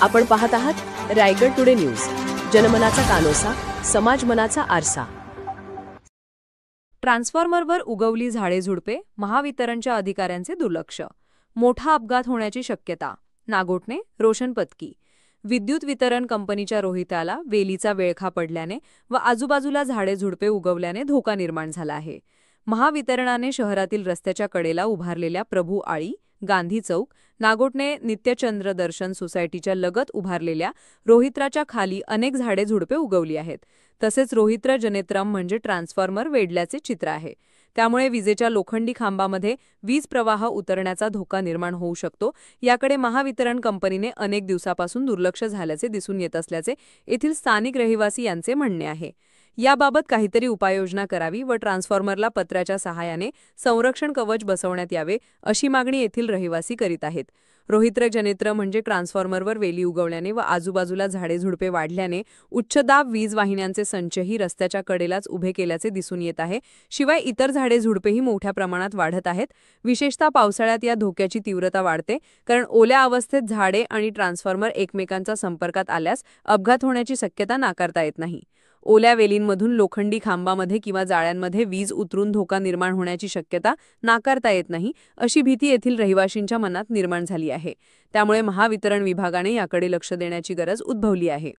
आपण पाहत आहात रायगड टुडे न्यूज, जनमनाचा कानोसा, समाज मनाचा आरसा। ट्रान्सफॉर्मरवर उगवली झाडे झुडपे, महावितरणच्या अधिकाऱ्यांचे दुर्लक्ष, मोठा अपघात होण्याची शक्यता। नागोठणे, रोशन पत्की। विद्युत वितरण कंपनीच्या रोहित्राला वेलीचा वेळखा पडल्याने व आजूबाजूला झाडे झुडपे उगवल्याने धोका निर्माण झाला आहे। महावितरणाने शहरातील रस्त्याच्या कडेला उभारलेल्या प्रभू आळी, गांधी चौक, नागोठणे नित्यचंद्र दर्शन सोसायटीच्या लगत उभारलेल्या रोहित्राच्या खाली अनेक झाडे झुडपे उगवली आहेत। तसेच रोहित्र जनेत्रम म्हणजे ट्रान्सफॉर्मर वेढल्याचे चित्र आहे। त्यामुळे विजेच्या लोखंडी खांबामध्ये वीज प्रवाह उतरण्याचा धोका निर्माण होऊ शकतो। याकडे महावितरण कंपनीने अनेक दिवसापासून दुर्लक्ष झाल्याचे दिसून येत असल्याचे येथील स्थानिक रहिवासी यांचे म्हणणे आहे। याबाबत काहीतरी उपाययोजना करावी व ट्रान्सफॉर्मरला पत्र्याच्या सहाय्याने संरक्षण कवच बसवण्यात यावे, अशी मागणी येथील रहिवासी करीत आहेत। रोहित्र जनेत्र म्हणजे ट्रान्सफॉर्मरवर वेली उगवल्याने व आजूबाजूला झाडे झुडपे वाढल्याने उच्चदाब वीज वाहिन्यांचे संचही रस्त्याच्या कडेलाच उभे केल्याचे दिसून येत आहे। शिवाय इतर झाडे झुडपेही मोठ्या प्रमाणात वाढत आहेत। विशेषतः पावसाळ्यात या धोक्याची तीव्रता वाढते, कारण ओल्या अवस्थेत झाडे आणि ट्रान्सफॉर्मर एकमेकांच्या संपर्कात आल्यास अपघात होण्याची शक्यता नाकारता येत नाही। ओल्या वेलींमधून लोखंडी खांबामध्ये किंवा जाळ्यांमध्ये वीज उतरून धोका निर्माण होण्याची शक्यता नाकारता येत नाही, अशी भीती येथील रहिवाशांच्या मनात निर्माण झाली आहे। त्यामुळे महावितरण विभागाने याकडे लक्ष देण्याची गरज उद्भवली आहे।